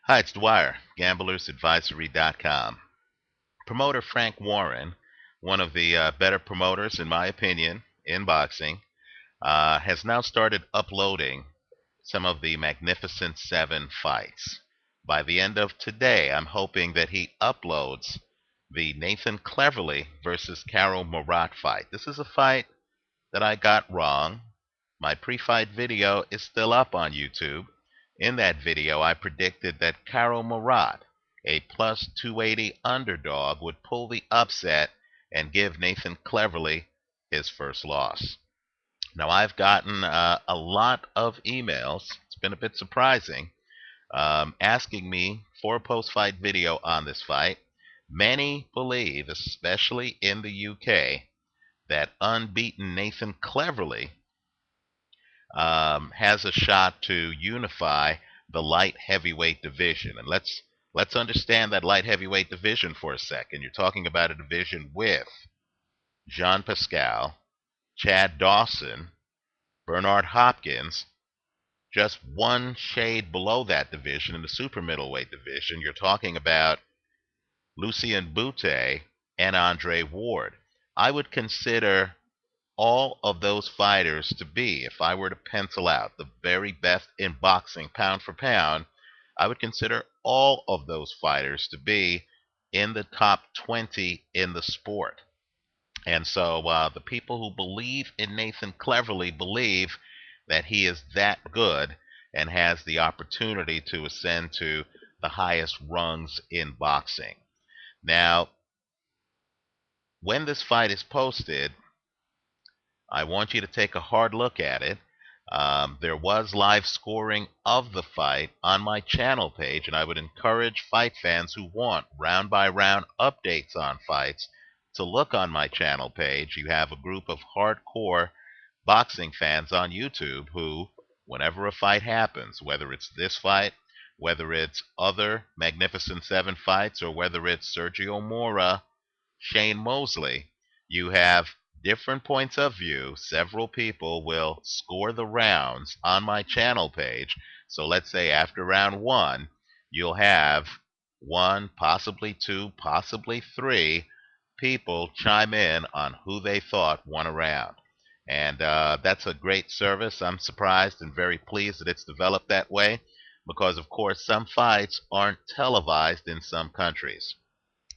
Hi, it's Dwyer, gamblersadvisory.com. Promoter Frank Warren, one of the better promoters, in my opinion, in boxing, has now started uploading some of the Magnificent Seven fights. By the end of today, I'm hoping that he uploads the Nathan Cleverly versus Karo Murat fight. This is a fight that I got wrong. My pre-fight video is still up on YouTube. In that video, I predicted that Karo Murat, a plus 280 underdog, would pull the upset and give Nathan Cleverly his first loss. Now, I've gotten a lot of emails. It's been a bit surprising, asking me for a post-fight video on this fight. Many believe, especially in the UK, that unbeaten Nathan Cleverly has a shot to unify the light heavyweight division. And let's understand that light heavyweight division for a second. You're talking about a division with Jean Pascal, Chad Dawson, Bernard Hopkins. Just one shade below that division in the super middleweight division, you're talking about Lucien Boutte and Andre Ward. I would consider all of those fighters to be, if I were to pencil out the very best in boxing pound for pound, I would consider all of those fighters to be in the top 20 in the sport. And so the people who believe in Nathan Cleverly believe that he is that good and has the opportunity to ascend to the highest rungs in boxing. Now, when this fight is posted, I want you to take a hard look at it. There was live scoring of the fight on my channel page, and I would encourage fight fans who want round-by-round updates on fights to look on my channel page. You have a group of hardcore boxing fans on YouTube who, whenever a fight happens, whether it's this fight, whether it's other Magnificent Seven fights, or whether it's Sergio Mora, Shane Mosley, you have different points of view. Several people will score the rounds on my channel page. So let's say after round one, you'll have one, possibly two, possibly three people chime in on who they thought won a round. And that's a great service. I'm surprised and very pleased that it's developed that way because, of course, some fights aren't televised in some countries.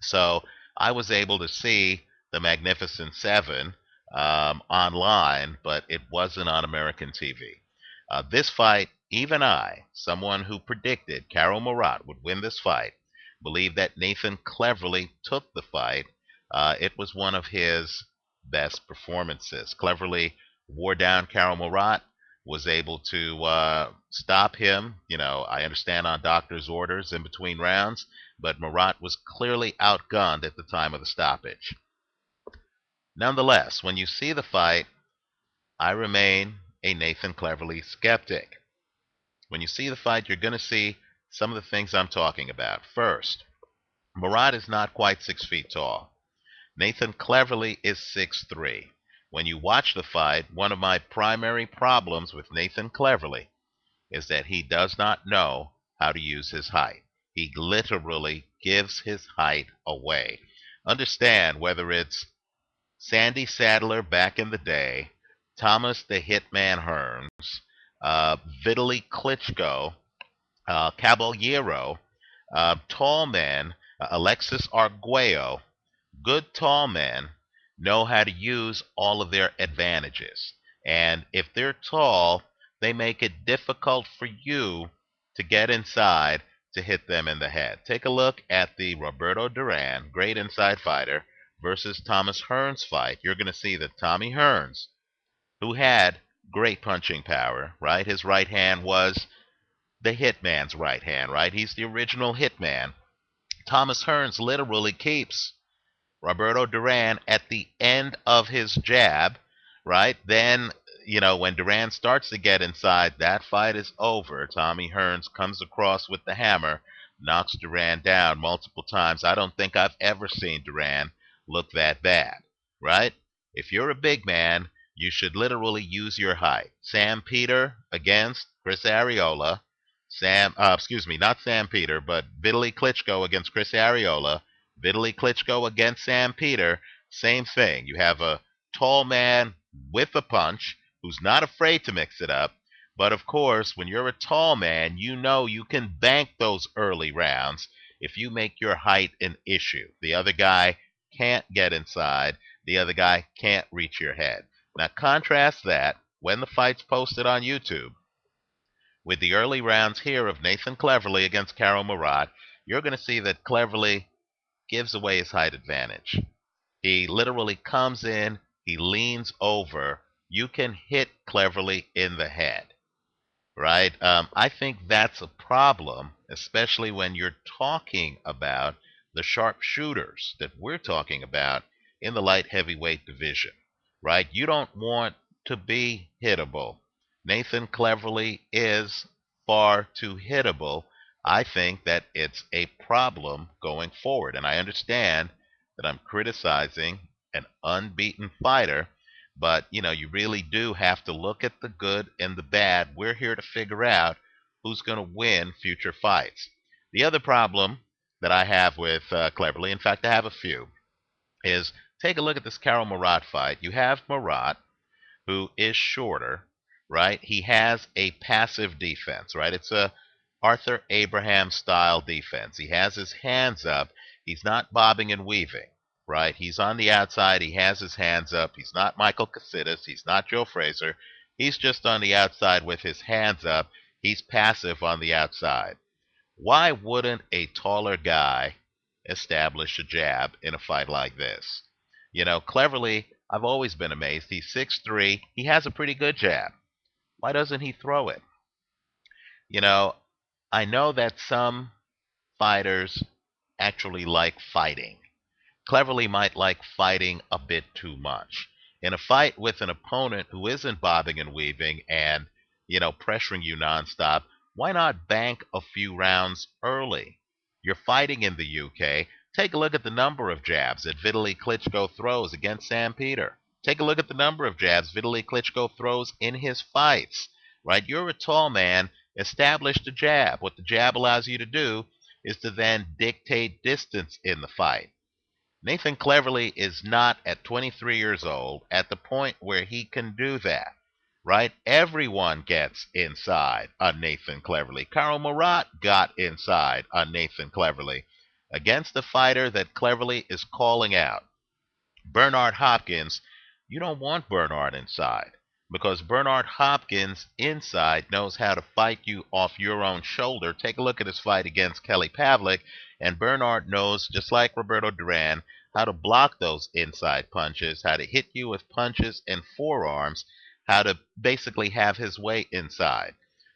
So I was able to see the Magnificent Seven online, but it wasn't on American TV. This fight, even I, someone who predicted Karo Murat would win this fight, believed that Nathan Cleverly took the fight. It was one of his best performances. Cleverly wore down Karo Murat, was able to stop him. I understand on doctor's orders in between rounds, but Murat was clearly outgunned at the time of the stoppage. Nonetheless, when you see the fight, I remain a Nathan Cleverly skeptic. When you see the fight, you're going to see some of the things I'm talking about. First, Murat is not quite 6 feet tall. Nathan Cleverly is 6'3". When you watch the fight, one of my primary problems with Nathan Cleverly is that he does not know how to use his height. He literally gives his height away. Understand, whether it's Sandy Sadler back in the day, Thomas the Hitman Hearns, Vitaly Klitschko, Caballero, tall men, Alexis Arguello, good tall men know how to use all of their advantages. And if they're tall, they make it difficult for you to get inside to hit them in the head. Take a look at the Roberto Duran, great inside fighter, versus Thomas Hearns fight. You're going to see that Tommy Hearns, who had great punching power, right? His right hand was the Hitman's right hand, right? He's the original Hitman. Thomas Hearns literally keeps Roberto Duran at the end of his jab, right? Then, when Duran starts to get inside, that fight is over. Tommy Hearns comes across with the hammer, knocks Duran down multiple times. I don't think I've ever seen Duran look that bad, right? If you're a big man, you should literally use your height. Sam Peter against Chris Arreola. not Sam Peter, but Vitaly Klitschko against Chris Arreola, Vitaly Klitschko against Sam Peter, same thing. You have a tall man with a punch who's not afraid to mix it up. But of course, when you're a tall man, you know you can bank those early rounds if you make your height an issue. The other guy can't get inside, the other guy can't reach your head. Now, contrast that when the fight's posted on YouTube with the early rounds here of Nathan Cleverly against Karo Murat. You're going to see that Cleverly gives away his height advantage. He literally comes in, he leans over. You can hit Cleverly in the head, right? I think that's a problem, especially when you're talking about the sharpshooters that we're talking about in the light heavyweight division, right? You don't want to be hittable. Nathan Cleverly is far too hittable. I think that it's a problem going forward, and I understand that I'm criticizing an unbeaten fighter, but you really do have to look at the good and the bad. We're here to figure out who's going to win future fights. The other problem that I have with Cleverly, in fact, I have a few, is take a look at this Karo Murat fight. You have Murat, who is shorter, right? He has a passive defense, right? It's a Arthur Abraham style defense. He has his hands up. He's not bobbing and weaving, right? He's on the outside. He has his hands up. He's not Michael Casitas. He's not Joe Frazier. He's just on the outside with his hands up. He's passive on the outside. Why wouldn't a taller guy establish a jab in a fight like this? Cleverly, I've always been amazed. He's 6'3". He has a pretty good jab. Why doesn't he throw it? You know, I know that some fighters actually like fighting. Cleverly might like fighting a bit too much. In a fight with an opponent who isn't bobbing and weaving and, pressuring you nonstop, why not bank a few rounds early? You're fighting in the UK. Take a look at the number of jabs that Vitaly Klitschko throws against Sam Peter. Take a look at the number of jabs Vitaly Klitschko throws in his fights. Right? You're a tall man. Establish the jab. What the jab allows you to do is to then dictate distance in the fight. Nathan Cleverly is not, at 23 years old, at the point where he can do that, right? Everyone gets inside on Nathan Cleverly. Karo Murat got inside on Nathan Cleverly against the fighter that Cleverly is calling out. Bernard Hopkins, you don't want Bernard inside because Bernard Hopkins inside knows how to fight you off your own shoulder. Take a look at his fight against Kelly Pavlik, and Bernard knows, just like Roberto Duran, how to block those inside punches, how to hit you with punches and forearms, how to basically have his way inside,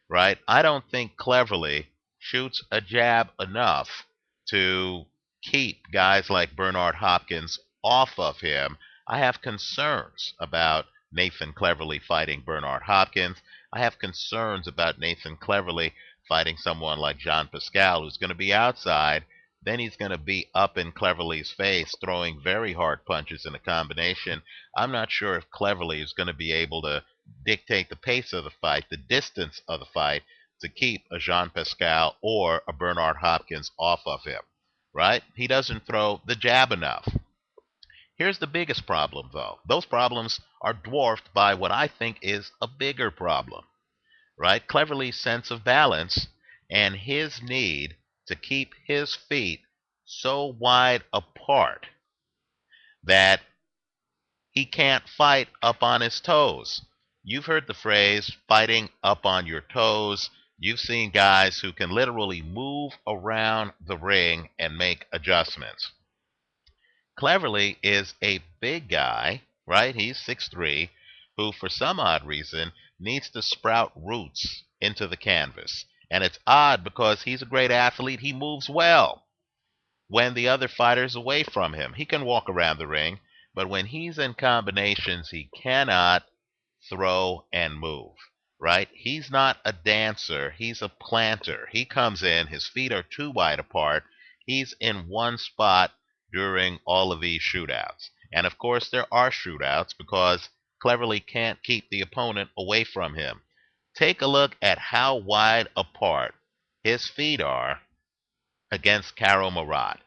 right? I don't think Cleverly shoots a jab enough to keep guys like Bernard Hopkins off of him. I have concerns about Nathan Cleverly fighting Bernard Hopkins. I have concerns about Nathan Cleverly fighting someone like Jean Pascal, who's going to be outside. Then he's going to be up in Cleverly's face, throwing very hard punches in a combination. I'm not sure if Cleverly is going to be able to dictate the pace of the fight, the distance of the fight, to keep a Jean Pascal or a Bernard Hopkins off of him, right? He doesn't throw the jab enough. Here's the biggest problem, though. Those problems are dwarfed by what I think is a bigger problem, right? Cleverly's sense of balance and his need to keep his feet so wide apart that he can't fight up on his toes. You've heard the phrase fighting up on your toes. You've seen guys who can literally move around the ring and make adjustments. Cleverly is a big guy, right? He's 6'3", who for some odd reason needs to sprout roots into the canvas. And it's odd because he's a great athlete. He moves well when the other fighter's away from him. He can walk around the ring, but when he's in combinations, he cannot throw and move, right? He's not a dancer. He's a planter. He comes in, his feet are too wide apart. He's in one spot during all of these shootouts. And of course, there are shootouts because Cleverly can't keep the opponent away from him. Take a look at how wide apart his feet are against Karo Murat.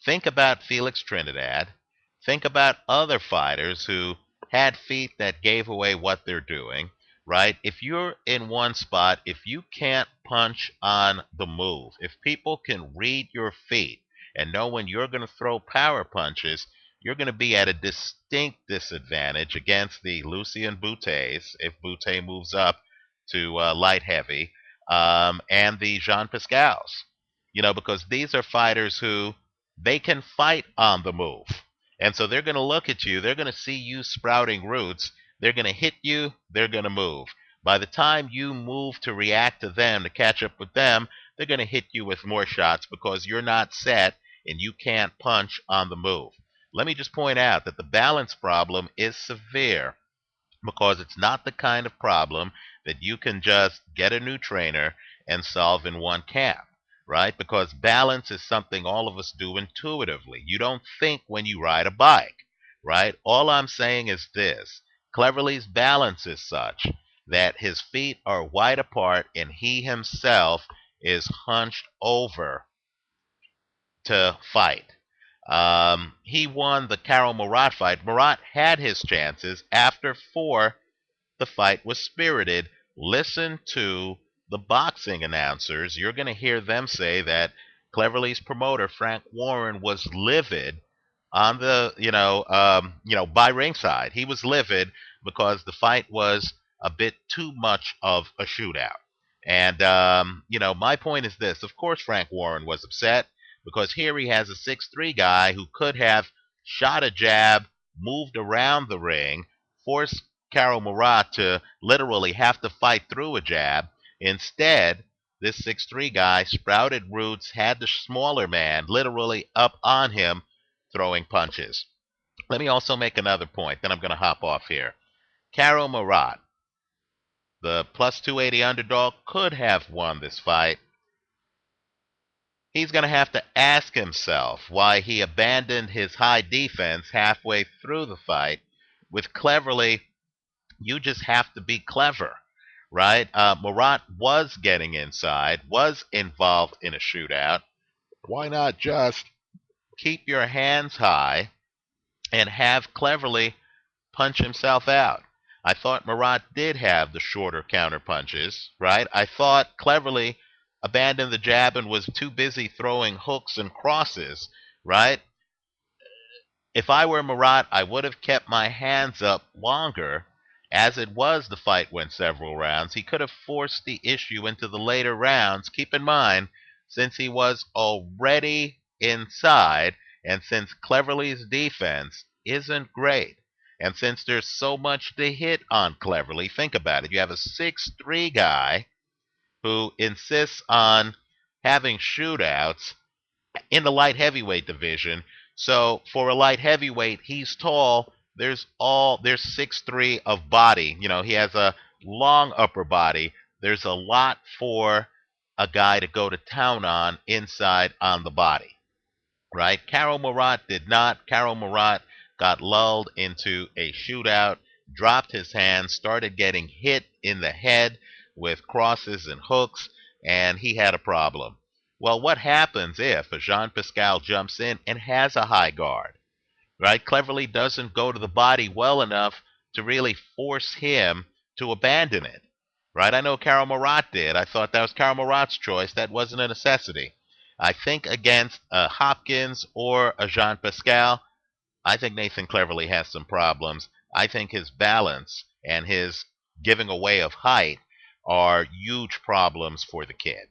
Think about Felix Trinidad. Think about other fighters who had feet that gave away what they're doing, right? If you're in one spot, if you can't punch on the move, if people can read your feet and know when you're going to throw power punches, you're going to be at a distinct disadvantage against the Lucien Boutets if Boutet moves up to light heavy, and the Jean Pascals. Because these are fighters who they can fight on the move. And so they're going to look at you, they're going to see you sprouting roots, they're going to hit you, they're going to move. By the time you move to react to them, to catch up with them, they're going to hit you with more shots because you're not set and you can't punch on the move. Let me just point out that the balance problem is severe because it's not the kind of problem that you can just get a new trainer and solve in one camp, right? Because balance is something all of us do intuitively. You don't think when you ride a bike, right? All I'm saying is this. Cleverly's balance is such that his feet are wide apart and he himself is hunched over to fight. He won the Karo Murat fight. Murat had his chances after 4. The fight was spirited. Listen to the boxing announcers. You're going to hear them say that Cleverly's promoter, Frank Warren, was livid on the, by ringside. He was livid because the fight was a bit too much of a shootout. And, my point is this. Of course, Frank Warren was upset because here he has a 6'3" guy who could have shot a jab, moved around the ring, forced Karo Murat to literally have to fight through a jab. Instead, this 6'3" guy sprouted roots, had the smaller man literally up on him throwing punches. Let me also make another point, then I'm going to hop off here. Karo Murat, the plus 280 underdog, could have won this fight. He's going to have to ask himself why he abandoned his high defense halfway through the fight. With Cleverly, you just have to be clever, right? Murat was getting inside, was involved in a shootout. Why not just keep your hands high and have Cleverly punch himself out? I thought Murat did have the shorter counter punches, right? I thought Cleverly abandoned the jab and was too busy throwing hooks and crosses, right? If I were Murat, I would have kept my hands up longer. As it was, the fight went several rounds. He could have forced the issue into the later rounds. Keep in mind, since he was already inside, and since Cleverly's defense isn't great, and since there's so much to hit on Cleverly, think about it. You have a 6'3" guy who insists on having shootouts in the light heavyweight division. So for a light heavyweight, he's tall. There's 6'3" of body. He has a long upper body. There's a lot for a guy to go to town on inside on the body, right? Karo Murat did not. Karo Murat got lulled into a shootout, dropped his hands, started getting hit in the head with crosses and hooks, and he had a problem. Well, what happens if a Jean Pascal jumps in and has a high guard, right? Cleverly doesn't go to the body well enough to really force him to abandon it, right? I know Karo Murat did. I thought that was Karo Murat's choice. That wasn't a necessity. I think against a Hopkins or a Jean Pascal, I think Nathan Cleverly has some problems. I think his balance and his giving away of height are huge problems for the kid.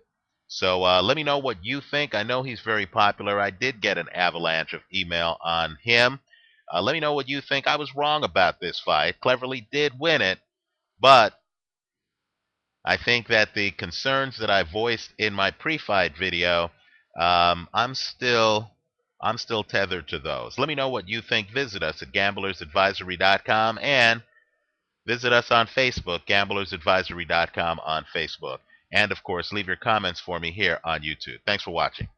So let me know what you think. I know he's very popular. I did get an avalanche of email on him. Let me know what you think. I was wrong about this fight. Cleverly did win it, but I think that the concerns that I voiced in my pre-fight video, I'm still tethered to those. Let me know what you think. Visit us at gamblersadvisory.com and visit us on Facebook, gamblersadvisory.com on Facebook. And, of course, leave your comments for me here on YouTube. Thanks for watching.